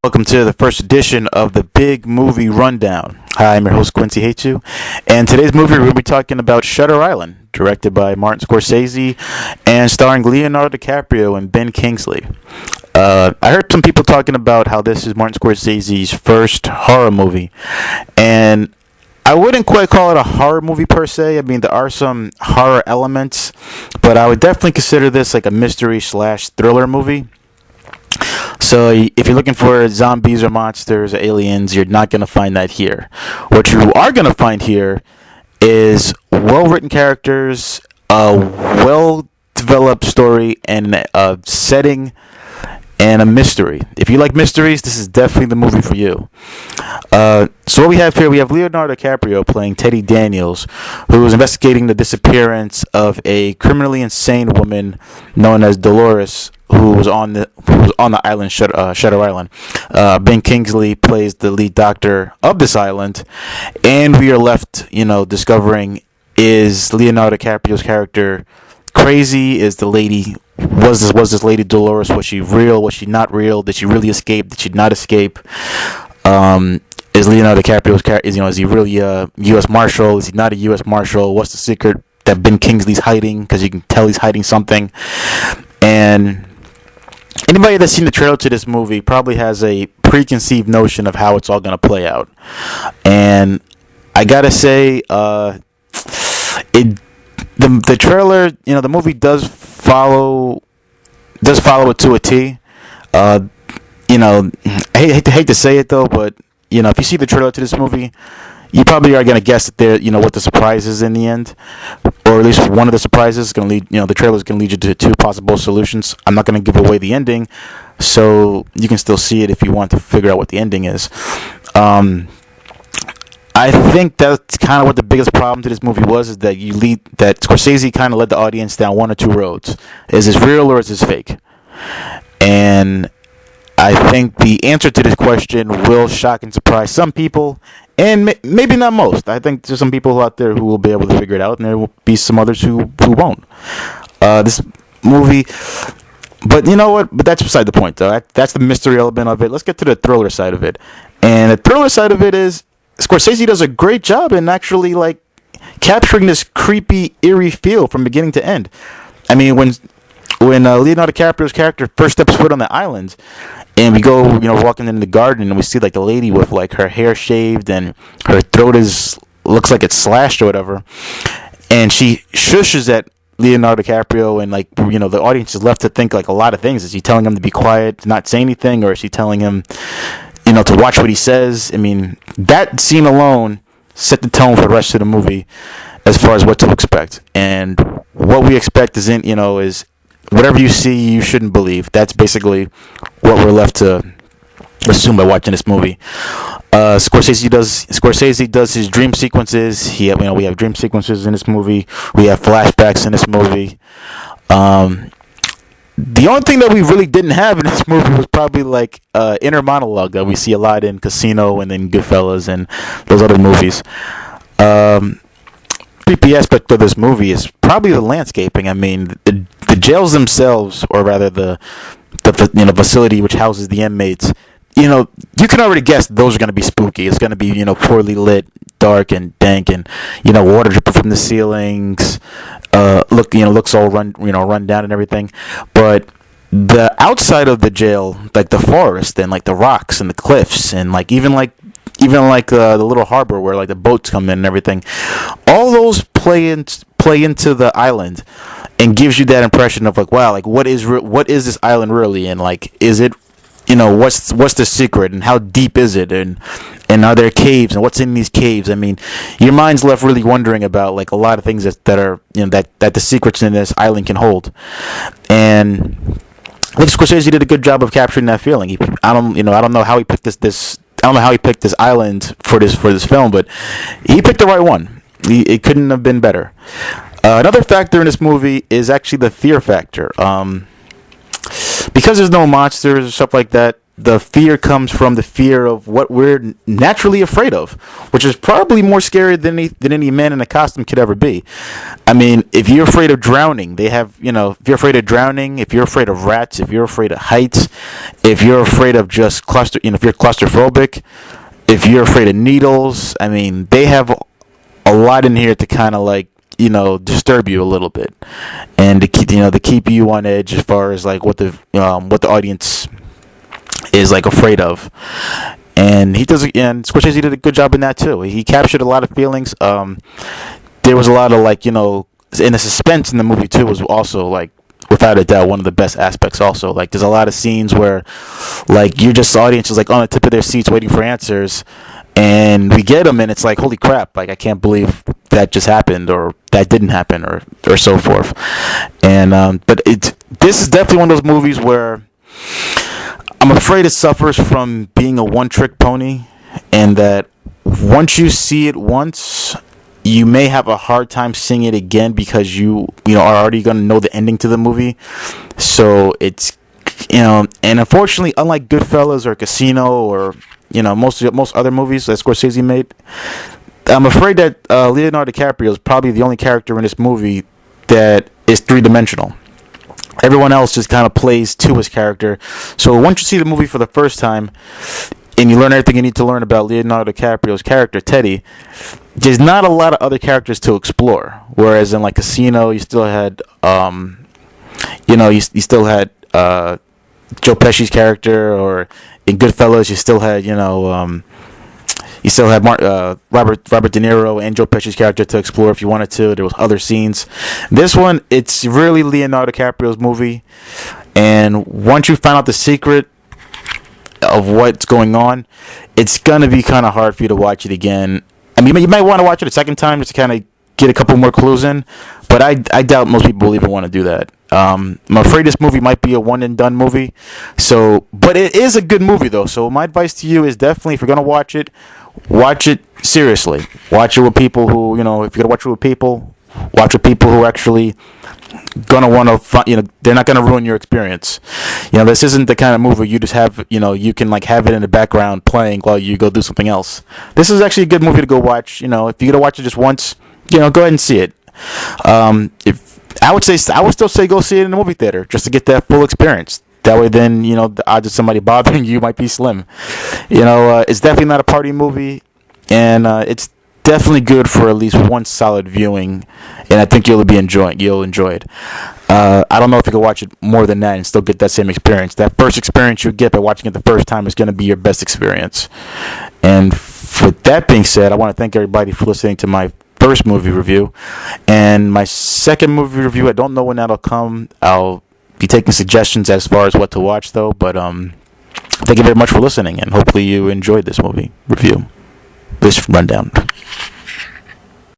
Welcome to the first edition of the Big Movie Rundown. Hi, I'm your host Quincy Hachu, and today's movie we're going to be talking about Shutter Island, directed by Martin Scorsese and starring Leonardo DiCaprio and Ben Kingsley. I heard some people talking about how this is Martin Scorsese's first horror movie, and I wouldn't quite call it a horror movie per se. I mean, there are some horror elements, but I would definitely consider this like a mystery/thriller movie. So if you're looking for zombies or monsters or aliens, you're not going to find that here. What you are going to find here is well-written characters, a well-developed story, and a setting and a mystery. If you like mysteries, this is definitely the movie for you. So what we have here, we have Leonardo DiCaprio playing Teddy Daniels, who is investigating the disappearance of a criminally insane woman known as Dolores, who was on the island, Shutter Island. Ben Kingsley plays the lead doctor of this island, and we are left, discovering, is Leonardo DiCaprio's character crazy? Is the lady was this lady Dolores? Was she real? Was she not real? Did she really escape? Did she not escape? Is Leonardo DiCaprio's character is he really a U.S. Marshal? Is he not a U.S. Marshal? What's the secret that Ben Kingsley's hiding? Because you can tell he's hiding something. And anybody that's seen the trailer to this movie probably has a preconceived notion of how it's all going to play out. And I gotta say, the trailer, the movie does follow it to a T. I hate to say it though, but if you see the trailer to this movie, you probably are going to guess that there, what the surprise is in the end, or at least one of the surprises is going to lead. The trailer is going to lead you to two possible solutions. I'm not going to give away the ending, so you can still see it if you want to figure out what the ending is. I think that's kind of what the biggest problem to this movie was, is that that Scorsese kind of led the audience down one or two roads. Is this real or is this fake? And I think the answer to this question will shock and surprise some people, and maybe not most. I think there's some people out there who will be able to figure it out, and there will be some others who won't. This movie, but you know what? But that's beside the point, though. That's the mystery element of it. Let's get to the thriller side of it. And the thriller side of it is Scorsese does a great job in actually capturing this creepy, eerie feel from beginning to end. I mean, when Leonardo DiCaprio's character first steps foot on the island, and we go, walking in the garden, and we see the lady with her hair shaved and her throat looks like it's slashed or whatever, and she shushes at Leonardo DiCaprio, and the audience is left to think a lot of things. Is he telling him to be quiet, to not say anything, or is he telling him, to watch what he says? I mean, that scene alone set the tone for the rest of the movie as far as what to expect, and what we expect is whatever you see, you shouldn't believe. That's basically what we're left to assume by watching this movie. Scorsese does his dream sequences. We have dream sequences in this movie. We have flashbacks in this movie. The only thing that we really didn't have in this movie was probably inner monologue that we see a lot in Casino and in Goodfellas and those other movies. Creepy aspect of this movie is probably the landscaping. I mean, the jails themselves, or rather the facility which houses the inmates, you can already guess those are going to be spooky. It's going to be poorly lit, dark and dank, and water dripping from the ceilings. Looks all run down and everything. But the outside of the jail, the forest and the rocks and the cliffs, and even the little harbor where the boats come in and everything, all those play into the island and gives you that impression of wow, what is this island really, and is it, what's the secret, and how deep is it, and are there caves, and what's in these caves? I mean, your mind's left really wondering about a lot of things that are that the secrets in this island can hold. And I think Scorsese did a good job of capturing that feeling. I don't know how he picked this. I don't know how he picked this island for this film, but he picked the right one. It couldn't have been better. Another factor in this movie is actually the fear factor. Because there's no monsters or stuff like that, the fear comes from the fear of what we're naturally afraid of, which is probably more scary than any man in a costume could ever be. I mean, if you're afraid of drowning, they have, if you're afraid of drowning, if you're afraid of rats, if you're afraid of heights, if you're afraid of just if you're claustrophobic, if you're afraid of needles, I mean, they have a lot in here to kind of like, disturb you a little bit, and to keep you on edge as far as like what the audience is like afraid of. And Scorsese did a good job in that too. He captured a lot of feelings. There was a lot of like, and the suspense in the movie too was also like, without a doubt, one of the best aspects. Also, like, there's a lot of scenes where like you're just, the audience is like on the tip of their seats waiting for answers, and we get them, and it's like, holy crap, like I can't believe that just happened, or that didn't happen, or so forth. And but this is definitely one of those movies where I'm afraid it suffers from being a one-trick pony, and that once you see it once, you may have a hard time seeing it again because you are already going to know the ending to the movie. So it's, and unfortunately, unlike Goodfellas or Casino or most other movies that Scorsese made, I'm afraid that Leonardo DiCaprio is probably the only character in this movie that is three-dimensional. Everyone else just kind of plays to his character. So once you see the movie for the first time and you learn everything you need to learn about Leonardo DiCaprio's character, Teddy, there's not a lot of other characters to explore. Whereas in like Casino, you still had, you still had Joe Pesci's character, or in Goodfellas, you still had, you still have Robert De Niro and Joe Pesci's character to explore if you wanted to. There was other scenes. This one, it's really Leonardo DiCaprio's movie, and once you find out the secret of what's going on, it's gonna be kind of hard for you to watch it again. I mean, you might want to watch it a second time just to kind of get a couple more clues in, but I doubt most people will even want to do that. I'm afraid this movie might be a one and done movie. So, but it is a good movie though. So my advice to you is definitely, if you're gonna watch it seriously. Watch it with people who, if you're gonna watch it with people, watch with people who are actually gonna want to, they're not gonna ruin your experience. This isn't the kind of movie you just have, you can like have it in the background playing while you go do something else. This is actually a good movie to go watch. If you're gonna watch it just once, go ahead and see it. If I would still say go see it in the movie theater just to get that full experience. That way, then the odds of somebody bothering you might be slim. It's definitely not a party movie, and it's definitely good for at least one solid viewing, and I think you'll enjoy it. I don't know if you can watch it more than that and still get that same experience. That first experience you get by watching it the first time is going to be your best experience. And with that being said, I want to thank everybody for listening to my first movie review, and my second movie review, I don't know when that'll come. I'll be taking suggestions as far as what to watch though, but thank you very much for listening, and hopefully you enjoyed this movie review, this rundown.